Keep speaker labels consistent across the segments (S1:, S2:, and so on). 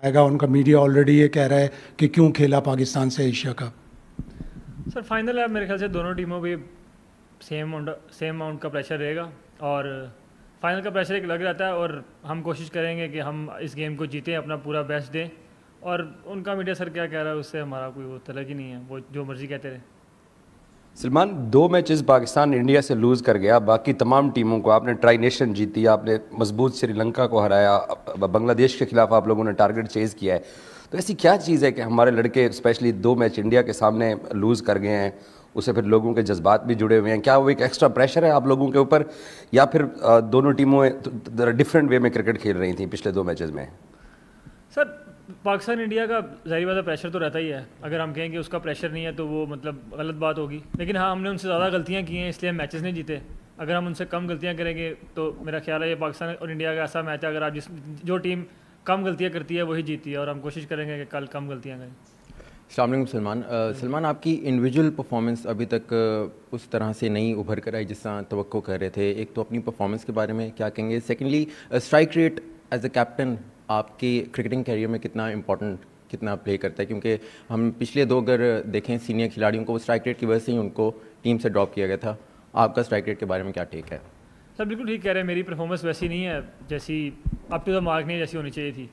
S1: आएगा। उनका media already ये कह रहा है कि क्यों खेला पाकिस्तान से एशिया कप।
S2: सर फाइनल है, मेरे ख्याल से दोनों टीमों पे सेम अमाउंट का प्रेशर रहेगा और फाइनल का प्रेशर एक अलग रहता है और हम कोशिश करेंगे कि हम इस गेम को जीतें, अपना पूरा बेस्ट दें। और उनका मीडिया सर क्या कह रहा है उससे हमारा कोई वो तलक ही नहीं है, वो जो मर्जी कहते रहे।
S3: सलमान, 2 मैचेस पाकिस्तान इंडिया से लूज़ कर गया, बाकी तमाम टीमों को आपने ट्राई नेशन जीती, आपने मजबूत श्रीलंका को हराया, बांग्लादेश के खिलाफ आप लोगों ने टारगेट चेज़ किया है। तो ऐसी क्या चीज़ है कि हमारे लड़के स्पेशली 2 मैच इंडिया के सामने लूज़ कर गए हैं, उससे फिर लोगों के जज्बात भी जुड़े हुए हैं? क्या वो एक एक्स्ट्रा प्रेशर है आप लोगों के ऊपर, या फिर दोनों टीमों डिफरेंट वे में क्रिकेट खेल रही थी पिछले 2 मैचेस में?
S2: सर पाकिस्तान इंडिया का ज़ाहिर बात है प्रेशर तो रहता ही है। अगर हम कहें कि उसका प्रेशर नहीं है तो वो मतलब गलत बात होगी। लेकिन हाँ, हमने उनसे ज़्यादा गलतियाँ की हैं इसलिए हम मैचेस नहीं जीते। अगर हम उनसे कम गलतियाँ करेंगे तो मेरा ख्याल है ये पाकिस्तान और इंडिया का ऐसा मैच है, अगर आप जो टीम कम गलतियाँ करती है वही जीती है, और हम कोशिश करेंगे कि कल कम गलतियाँ करें।
S4: अस्सलाम वालेकुम सलमान। सलमान, आपकी इंडिविजुअल परफॉर्मेंस अभी तक उस तरह से नहीं उभर कर आई जिस तरह तवक्को कर रहे थे। एक तो अपनी परफॉर्मेंस के बारे में क्या कहेंगे, secondly strike rate as a captain आपकी क्रिकेटिंग कैरियर में कितना प्ले करता है? क्योंकि हम पिछले 2 अगर देखें सीनियर खिलाड़ियों को, वो स्ट्राइक रेट की वजह से ही उनको टीम से ड्रॉप किया गया था। आपका स्ट्राइक रेट के बारे में क्या टेक है?
S2: सर बिल्कुल ठीक कह रहे हैं, मेरी परफॉर्मेंस वैसी नहीं है जैसी अप टू द मार्क नहीं जैसी होनी चाहिए थी,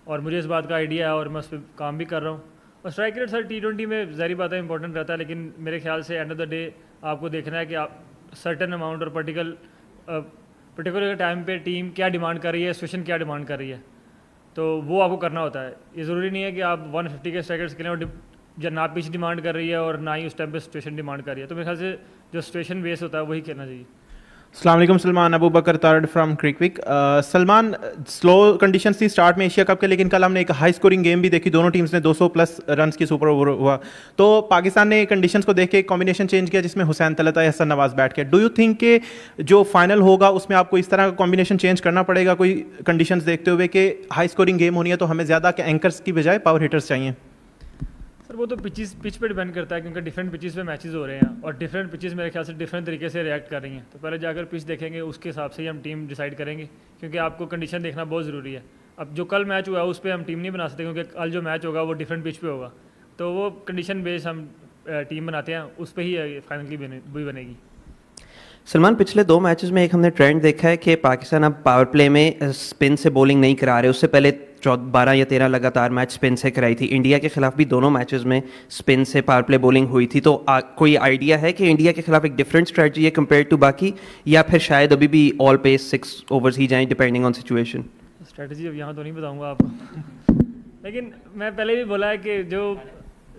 S2: और मुझे इस बात का आइडिया है और मैं उस पर काम भी कर रहा हूँ। और स्ट्राइक रेट सर T20 में ज़ाहिर बात है इंपॉर्टेंट रहता है, लेकिन मेरे ख्याल से एंड ऑफ द डे आपको देखना है कि आप सर्टेन अमाउंट और पर्टिकुलर टाइम पे टीम क्या डिमांड कर रही है, सिचुएशन क्या डिमांड कर रही है, तो वो आपको करना होता है। ये ज़रूरी नहीं है कि आप 150 के स्ट्राइक रेट्स खेलें और जब ना पिच डिमांड कर रही है और ना ही उस टाइम पे सिचुएशन डिमांड कर रही है। तो मेरे ख्याल से जो सिचुएशन बेस होता है वही खेलना चाहिए।
S5: अस्सलाम वालेकुम Salman, Abu Bakar Tarar from Cricwick. Salman, slow conditions थी स्टार्ट में एशिया कप के, लेकिन कल हमने एक हाई स्कोरिंग गेम भी देखी, दोनों टीम्स ने 200 प्लस रन्स की सुपर ओवर हुआ। तो पाकिस्तान ने कंडीशंस को देख के एक कॉम्बिनेशन चेंज किया जिसमें हुसैन तलत, हसन नवाज बैठ के। डू यू थिंक कि जो फाइनल होगा उसमें आपको इस तरह का कॉम्बिनेशन चेंज करना पड़ेगा कोई कंडीशंस देखते हुए कि हाई स्कोरिंग गेम होनी है तो हमें ज़्यादा एंकर्स की बजाय पावर हिटर्स चाहिए?
S2: सर वो तो पिच पे डिपेंड करता है, क्योंकि डिफरेंट पिचेस पे मैचेस हो रहे हैं और डिफरेंट पिचेस मेरे ख्याल से डिफरेंट तरीके से रिएक्ट कर रही हैं। तो पहले जाकर पिच देखेंगे, उसके हिसाब से ही हम टीम डिसाइड करेंगे, क्योंकि आपको कंडीशन देखना बहुत ज़रूरी है। अब जो कल मैच हुआ है उस पर हम टीम नहीं बना सकते, क्योंकि कल जो मैच होगा वो डिफरेंट पिच पे होगा, तो वो कंडीशन बेस्ड हम टीम बनाते हैं, उस पर ही फाइनली भी बनेगी।
S6: सलमान, पिछले 2 मैचेस में एक हमने ट्रेंड देखा है कि पाकिस्तान अब पावर प्ले में स्पिन से बॉलिंग नहीं करा रहे। उससे पहले 12 या 13 लगातार मैच स्पिन से कराई थी। इंडिया के खिलाफ भी दोनों मैचेस में स्पिन से पावर प्ले बॉलिंग हुई थी। तो कोई आइडिया है कि इंडिया के खिलाफ एक डिफरेंट स्ट्रेटजी है कंपेयर टू बाकी, या फिर शायद अभी भी ऑल पेस 6 ओवर्स ही जाएं डिपेंडिंग ऑन सिचुएशन?
S2: स्ट्रेटजी अब यहाँ तो नहीं बताऊँगा आपको लेकिन मैं पहले भी बोला है कि जो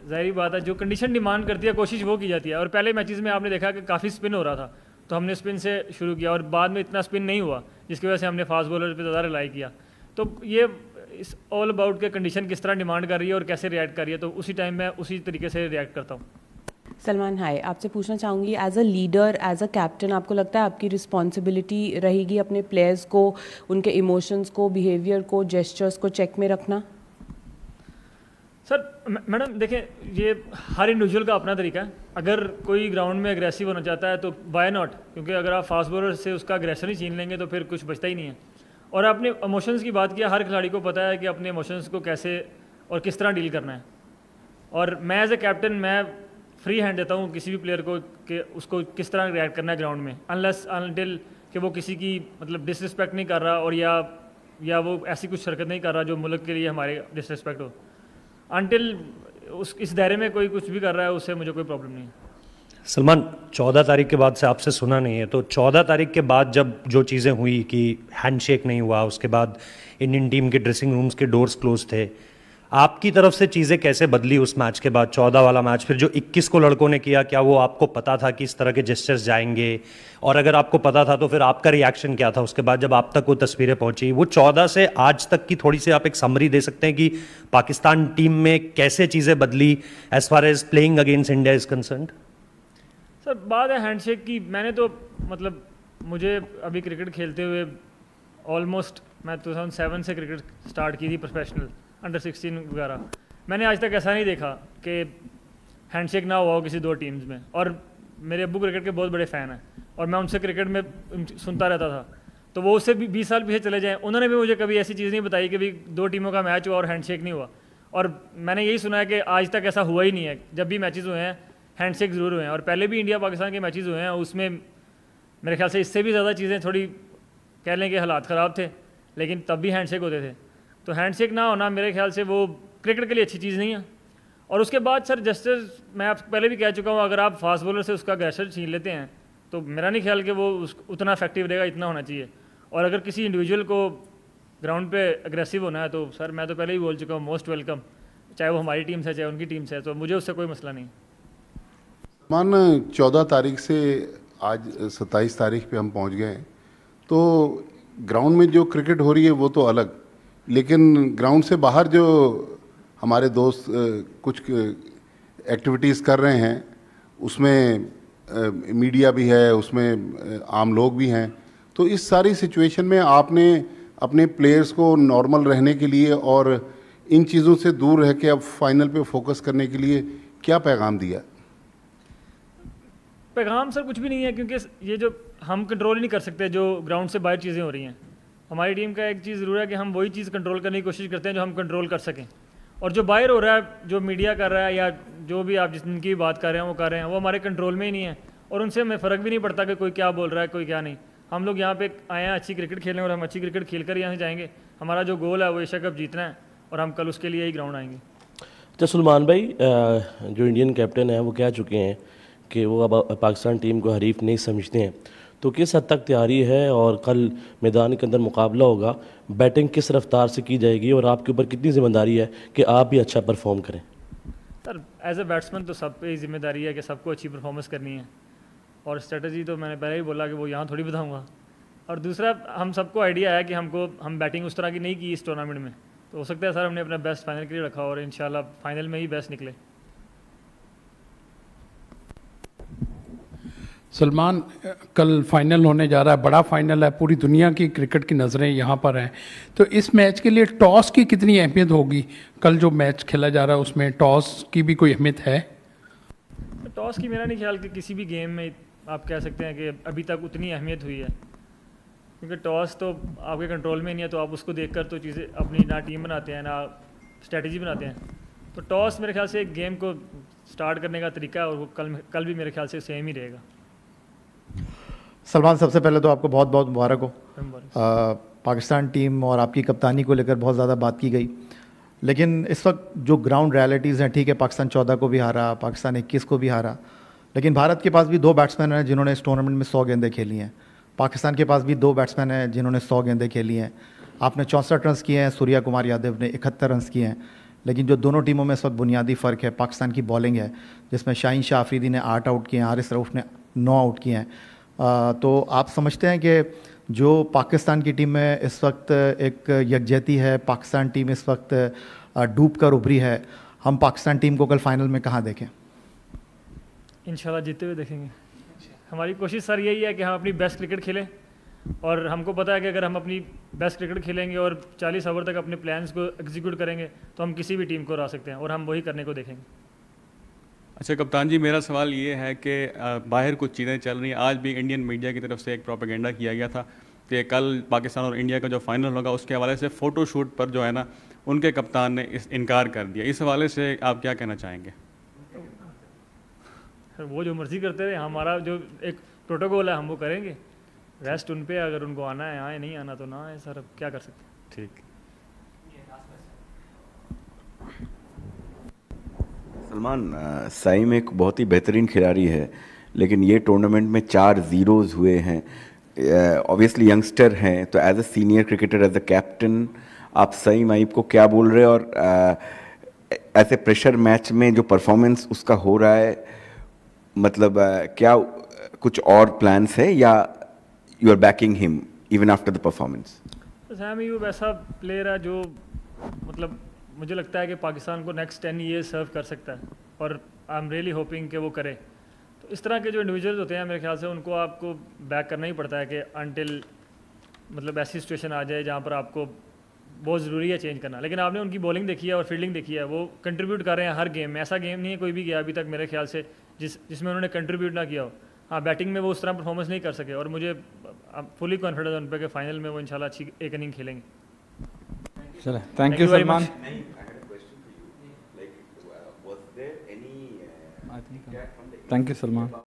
S2: ज़ाहिर बात है जो कंडीशन डिमांड करती है कोशिश वो की जाती है। और पहले मैचेस में आपने देखा कि काफ़ी स्पिन हो रहा था, तो हमने स्पिन से शुरू किया और बाद में इतना स्पिन नहीं हुआ, जिसकी वजह से हमने फास्ट बॉलर पे ज़्यादा रिलाई किया। तो ये इस ऑल अबाउट के कंडीशन किस तरह डिमांड कर रही है और कैसे रिएक्ट कर रही है, तो उसी टाइम मैं उसी तरीके से रिएक्ट करता हूँ।
S7: सलमान हाय, आपसे पूछना चाहूँगी as a leader, as a captain, आपको लगता है आपकी रिस्पॉन्सिबिलिटी रहेगी अपने प्लेयर्स को, उनके इमोशंस को, बिहेवियर को, जेस्चर्स को चेक में रखना?
S2: सर मैडम देखें, ये हर इंडिविजुअल का अपना तरीका है। अगर कोई ग्राउंड में अग्रेसिव होना चाहता है तो वाई नॉट, क्योंकि अगर आप फास्ट बॉलर से उसका अग्रेशन ही छीन लेंगे तो फिर कुछ बचता ही नहीं है। और आपने इमोशंस की बात किया, हर खिलाड़ी को पता है कि अपने इमोशंस को कैसे और किस तरह डील करना है। और मैं एज ए कैप्टन मैं फ्री हैंड देता हूँ किसी भी प्लेयर को कि उसको किस तरह रिएक्ट करना है ग्राउंड में, अनलेस अनटिल कि वो किसी की मतलब डिसरिस्पेक्ट नहीं कर रहा और या वो ऐसी कुछ हरकत नहीं कर रहा जो मुल्क के लिए हमारे डिसरिस्पेक्ट हो। अनटिल इस दायरे में कोई कुछ भी कर रहा है उससे मुझे कोई प्रॉब्लम नहीं है।
S8: सलमान, 14 तारीख के बाद से आपसे सुना नहीं है, तो 14 तारीख के बाद जब जो चीज़ें हुई कि हैंडशेक नहीं हुआ, उसके बाद इंडियन टीम के ड्रेसिंग रूम्स के डोर्स क्लोज थे, आपकी तरफ से चीज़ें कैसे बदली उस मैच के बाद? 14 वाला मैच फिर जो 21 को लड़कों ने किया, क्या वो आपको पता था कि इस तरह के जेस्चर्स जाएंगे? और अगर आपको पता था तो फिर आपका रिएक्शन क्या था उसके बाद जब आप तक वो तस्वीरें पहुंची? वो 14 से आज तक की थोड़ी सी आप एक समरी दे सकते हैं कि पाकिस्तान टीम में कैसे चीज़ें बदली as far as playing against India is concerned?
S2: Sir बात है हैंडशेक की, मैंने तो मतलब मुझे अभी क्रिकेट खेलते हुए ऑलमोस्ट मैं 2007 से क्रिकेट स्टार्ट की थी प्रोफेशनल, अंडर 16 वगैरह, मैंने आज तक ऐसा नहीं देखा कि हैंडशेक ना हुआ हो किसी 2 टीम्स में। और मेरे अब्बू क्रिकेट के बहुत बड़े फ़ैन हैं और मैं उनसे क्रिकेट में सुनता रहता था, तो वो उससे भी 20 साल पीछे चले जाएँ, उन्होंने भी मुझे कभी ऐसी चीज़ नहीं बताई कि भी 2 टीमों का मैच हुआ और हैंडशेक नहीं हुआ। और मैंने यही सुना है कि आज तक ऐसा हुआ ही नहीं है, जब भी मैचेस हुए हैं हैंडशेक ज़रूर हुए हैं। और पहले भी इंडिया पाकिस्तान के मैचेस हुए हैं, उसमें मेरे ख्याल से इससे भी ज़्यादा चीज़ें थोड़ी कह लें कि हालात ख़राब थे, लेकिन तब भी हैंडशेक होते थे। तो हैंडशेक ना होना मेरे ख्याल से वो क्रिकेट के लिए अच्छी चीज़ नहीं है। और उसके बाद सर जस्टिस, मैं आपको पहले भी कह चुका हूँ, अगर आप फास्ट बॉलर से उसका अग्रेसर छीन लेते हैं तो मेरा नहीं ख्याल कि वो उतना इफेक्टिव रहेगा, इतना होना चाहिए। और अगर किसी इंडिविजुअल को ग्राउंड पे अग्रेसिव होना है तो सर मैं तो पहले ही बोल चुका हूँ, मोस्ट वेलकम, चाहे वो हमारी टीम से चाहे उनकी टीम से, तो मुझे उससे कोई मसला नहीं।
S9: मान 14 तारीख से आज 27 तारीख पे हम पहुंच गए हैं, तो ग्राउंड में जो क्रिकेट हो रही है वो तो अलग, लेकिन ग्राउंड से बाहर जो हमारे दोस्त कुछ एक्टिविटीज़ कर रहे हैं, उसमें मीडिया भी है, उसमें आम लोग भी हैं। तो इस सारी सिचुएशन में आपने अपने प्लेयर्स को नॉर्मल रहने के लिए और इन चीज़ों से दूर रह के अब फाइनल पे फोकस करने के लिए क्या पैगाम दिया?
S2: पैगाम सर कुछ भी नहीं है, क्योंकि ये जो हम कंट्रोल ही नहीं कर सकते जो ग्राउंड से बाहर चीज़ें हो रही हैं। हमारी टीम का एक चीज़ ज़रूर है कि हम वही चीज़ कंट्रोल करने की कोशिश करते हैं जो हम कंट्रोल कर सकें। और जो बाहर हो रहा है, जो मीडिया कर रहा है या जो भी आप जिनकी बात कर रहे हैं वो कर रहे हैं, वो हमारे कंट्रोल में ही नहीं है। और उनसे हमें फ़र्क भी नहीं पड़ता कि कोई क्या बोल रहा है कोई क्या नहीं। हम लोग यहाँ पे आए हैं अच्छी क्रिकेट खेलने, और हम अच्छी क्रिकेट खेल कर यहाँ से जाएंगे। हमारा जो गोल है वो एशिया कप जीतना है, और हम कल उसके लिए ही ग्राउंड आएंगे।
S10: अच्छा सलमान भाई, जो इंडियन कैप्टन है वो कह चुके हैं कि वो अब पाकिस्तान टीम को हरीफ नहीं समझते हैं, तो किस हद तक तैयारी है और कल मैदान के अंदर मुकाबला होगा, बैटिंग किस रफ्तार से की जाएगी और आपके ऊपर कितनी जिम्मेदारी है कि आप भी अच्छा परफॉर्म करें?
S2: सर एज ए बैट्समैन तो सब पे ही जिम्मेदारी है कि सबको अच्छी परफॉर्मेंस करनी है, और स्ट्रेटजी तो मैंने पहले ही बोला कि वो यहाँ थोड़ी बताऊँगा। और दूसरा, हम सबको आइडिया है कि हम बैटिंग उस तरह की नहीं की इस टूर्नामेंट में, तो हो सकता है सर हमने अपना बेस्ट फाइनल के लिए रखा और इंशाल्लाह फाइनल में ही बेस्ट निकले।
S11: सलमान, कल फाइनल होने जा रहा है, बड़ा फाइनल है, पूरी दुनिया की क्रिकेट की नज़रें यहाँ पर हैं, तो इस मैच के लिए टॉस की कितनी अहमियत होगी? कल जो मैच खेला जा रहा है उसमें टॉस की भी कोई अहमियत है?
S2: टॉस की मेरा नहीं ख्याल कि किसी भी गेम में आप कह सकते हैं कि अभी तक उतनी अहमियत हुई है, क्योंकि टॉस तो आपके कंट्रोल में नहीं है, तो आप उसको देखकर तो चीज़ें अपनी ना टीम बनाते हैं ना स्ट्रेटजी बनाते हैं। तो टॉस मेरे ख्याल से एक गेम को स्टार्ट करने का तरीका है, और वो कल भी मेरे ख्याल से सेम ही रहेगा।
S12: सलमान, सबसे पहले तो आपको बहुत बहुत मुबारक हो। पाकिस्तान टीम और आपकी कप्तानी को लेकर बहुत ज़्यादा बात की गई, लेकिन इस वक्त जो ग्राउंड रियलिटीज़ हैं, ठीक है पाकिस्तान 14 को भी हारा, पाकिस्तान 21 को भी हारा, लेकिन भारत के पास भी 2 बैट्समैन हैं जिन्होंने इस टूर्नामेंट में 100 गेंदें खेली हैं। पाकिस्तान के पास भी 2 बैट्समैन हैं जिन्होंने 100 गेंदें खेली हैं। आपने 64 रन किए हैं, सूर्या कुमार यादव ने 71 रन किए हैं। लेकिन जो दोनों टीमों में इस वक्त बुनियादी फ़र्क है, पाकिस्तान की बॉलिंग है, जिसमें शाहीन शाह अफरीदी ने 8 आउट किए हैं, हारिस रऊफ ने 9 आउट किए हैं। तो आप समझते हैं कि जो पाकिस्तान की टीम में इस वक्त एक यकजहती है, पाकिस्तान टीम इस वक्त डूब कर उभरी है, हम पाकिस्तान टीम को कल फाइनल में कहाँ देखें?
S2: इंशाल्लाह जीते हुए देखेंगे। हमारी कोशिश सर यही है कि हम अपनी बेस्ट क्रिकेट खेलें, और हमको पता है कि अगर हम अपनी बेस्ट क्रिकेट खेलेंगे और 40 ओवर तक अपने प्लान्स को एग्जीक्यूट करेंगे तो हम किसी भी टीम को हरा सकते हैं, और हम वही करने को देखेंगे।
S13: अच्छा कप्तान जी, मेरा सवाल ये है कि बाहर कुछ चीज़ें चल रही हैं। आज भी इंडियन मीडिया की तरफ से एक प्रोपेगेंडा किया गया था कि कल पाकिस्तान और इंडिया का जो फाइनल होगा उसके हवाले से फ़ोटो शूट पर जो है ना उनके कप्तान ने इनकार कर दिया। इस हवाले से आप क्या कहना चाहेंगे?
S2: वो जो मर्ज़ी करते रहे, हमारा जो एक प्रोटोकॉल है हम वो करेंगे, रेस्ट उन पे, अगर उनको आना है आए, नहीं आना तो ना आए सर, अब क्या कर सकते हैं।
S13: ठीक।
S14: सलमान, साइम एक बहुत ही बेहतरीन खिलाड़ी है, लेकिन ये टूर्नामेंट में 4 ज़ीरोज़ हुए हैं। ऑब्वियसली यंगस्टर हैं, तो as a senior cricketer, as a captain, आप साइम आइब को क्या बोल रहे हैं? और ऐसे प्रेशर मैच में जो परफॉर्मेंस उसका हो रहा है, मतलब क्या कुछ और प्लान्स है या you are backing him even after the performance?
S2: Saim Ayub ऐसा प्लेयर है जो मतलब मुझे लगता है कि पाकिस्तान को नेक्स्ट 10 ईयर्स सर्व कर सकता है, और आई एम रियली होपिंग कि वो करे। तो इस तरह के जो इंडिविजुअल्स होते हैं मेरे ख्याल से उनको आपको बैक करना ही पड़ता है कि अनटिल मतलब ऐसी सिचुएशन आ जाए जहाँ पर आपको बहुत ज़रूरी है चेंज करना। लेकिन आपने उनकी बॉलिंग देखी है और फील्डिंग देखी है, वो कंट्रीब्यूट कर रहे हैं हर गेम में। ऐसा गेम नहीं है कोई भी गया अभी तक मेरे ख्याल से जिसमें उन्होंने कंट्रीब्यूट ना किया हो। हाँ बैटिंग में वो उस तरह परफॉर्मेंस नहीं कर सके, और मुझे फुली कॉन्फिडेंस उन पर कि फाइनल में वो इंशाल्लाह अच्छी एक इनिंग खेलेंगे।
S15: चलो, thank you Salman. Thank you Salman.